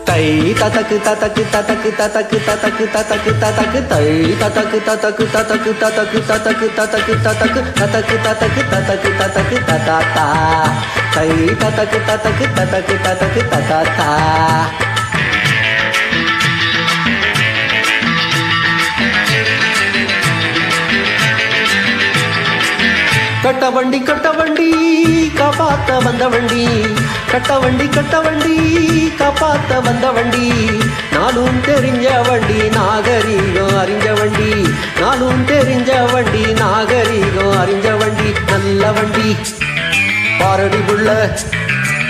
தை ததக்கு ததக்கு ததக்கு ததக்கு ததக்கு ததக்கு ததக்கு தை ததக்கு ததக்கு ததக்கு ததக்கு ததக்கு ததக்கு ததக்கு ததக்கு ததக்கு ததக்கு ததக்கு ததாத்தா தை ததக்கு ததக்கு ததக்கு ததக்கு ததாத்தா கட்ட வண்டி காப்பாத்த வந்த வண்டி கட்ட வண்டி காப்பாத்த வந்த வண்டி நானும் தெரிஞ்ச வண்டி நாகரீகம் அறிஞ்ச வண்டி நானும் தெரிஞ்ச வண்டி நாகரீகம் அறிஞ்ச வண்டி நல்ல வண்டி பாரடி புள்ள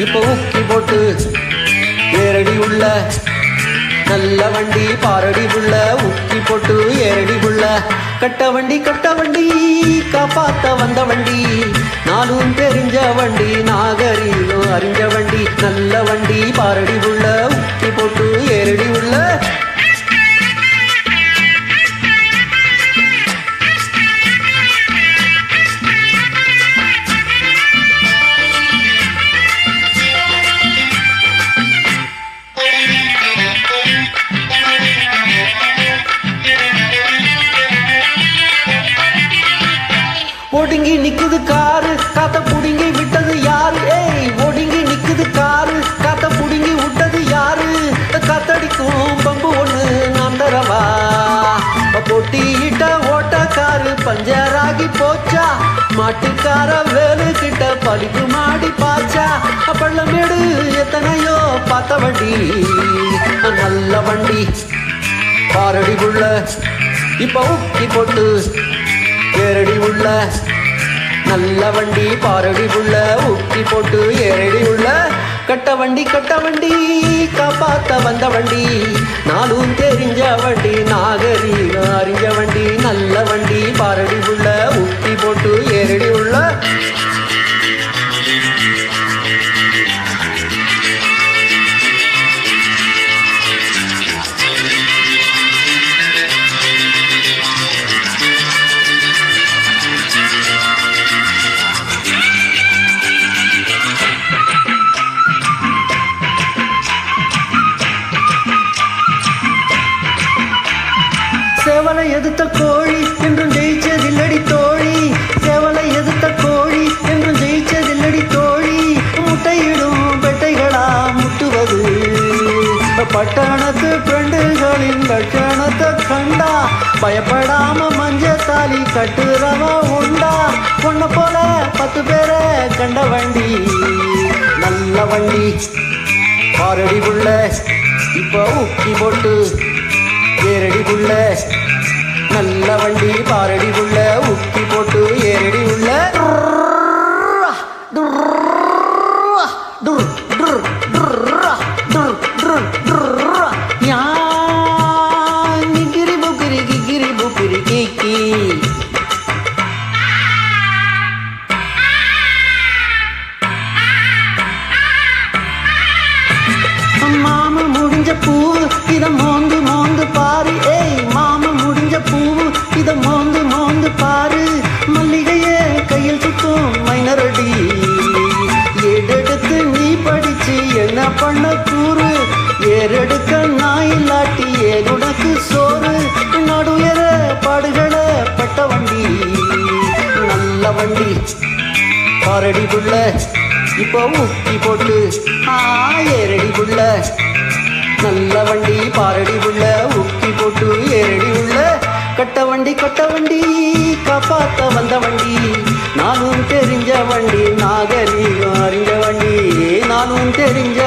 இப்ப ஊக்கி போட்டு ஏரடி உள்ள நல்ல வண்டி பாரடி புள்ள ஊக்கி போட்டு ஏரடி புள்ள கட்ட வண்டி காப்பாத்த வந்த வண்டி நானும் தெரிஞ்ச வண்டி நாகரீகம் அறிஞ்ச வண்டி நல்ல வண்டி பாரடி புள்ள ஊக்கி போட்டு ஏரடி உள்ள ஒடுங்கி நிக்குது காரு காத்த புடுங்கி விட்டது யாரு ஏய் ஒடுங்கி நிக்குது காரு காத்த புடுங்கி விட்டது யாரு காத்தடிக்கும் பம்பு ஒண்ணு நான் தரவா பொட்டியிட்ட ஓட்டக்காரு பஞ்சராகி போச்சா மாட்டுக்கார வேலு கிட்ட பழிப்பு மாடி பாச்சா பள்ளமேடு எத்தனையோ பார்த்த வண்டி நல்ல வண்டி பாரடி புள்ள இப்ப ஊக்கி போட்டு ஏரடி உள்ள நல்ல வண்டி பாரடி உள்ள ஊக்கி போட்டு ஏரடி உள்ள கட்ட வண்டி காப்பாத்த வந்த வண்டி நானும் தெரிஞ்ச வண்டி நாகரீகம் அறிஞ்ச வண்டி நல்ல வண்டி பாரடி உள்ள ஊக்கி போட்டு ஏரடி உள்ள சேவலை எதிர்த்த கோழி என்றும் ஜெயிச்சதில்லடி தோழி சேவலை எதிர்த்த கோழி என்றும் ஜெயிச்சதில்லடி தோழி முட்டையிடும் பெட்டைகளா முட்டுவது பட்டணத்து பெண்டுகளின் லட்சணத்தை கண்டா பயப்படாம மஞ்சத்தாலி கட்டுறவ உண்டா பொண்ண போல 10 பேரை கண்ட வண்டி நல்ல வண்டி பாரடி புள்ள இப்ப ஊக்கி போட்டு ஏரடி புள்ள நல்ல வண்டி பாரடி புள்ள ஊக்கி போட்டு ஏரடி உள்ள கிரி புக்கிரி கீக்கி மாம முடிஞ்ச பூ இத மோந்து பாரு ஏய் மாம முடிஞ்ச பூ இத மோந்து பாரு மல்லிகையே கையில் சுத்தும் மைனரடி ஏடெடுத்து நீ படிச்சு என்ன பண்ண கூறு ஏறெடுக்க நான் இல்லாட்டி ஏகுடக்கு சோறு நடுயர பாடுகளை பட்ட வண்டி நல்ல வண்டி பாரடி புள்ள இப்ப ஊக்கி போட்டு ஏரடி புள்ள நல்ல வண்டி பாரடி புள்ள ஊக்கி போட்டு ஏரடி உள்ள கட்ட வண்டி காப்பாத்த வந்த வண்டி நானும் தெரிஞ்ச வண்டி நாகரீகம் அறிஞ்ச வண்டி நானும் தெரிஞ்ச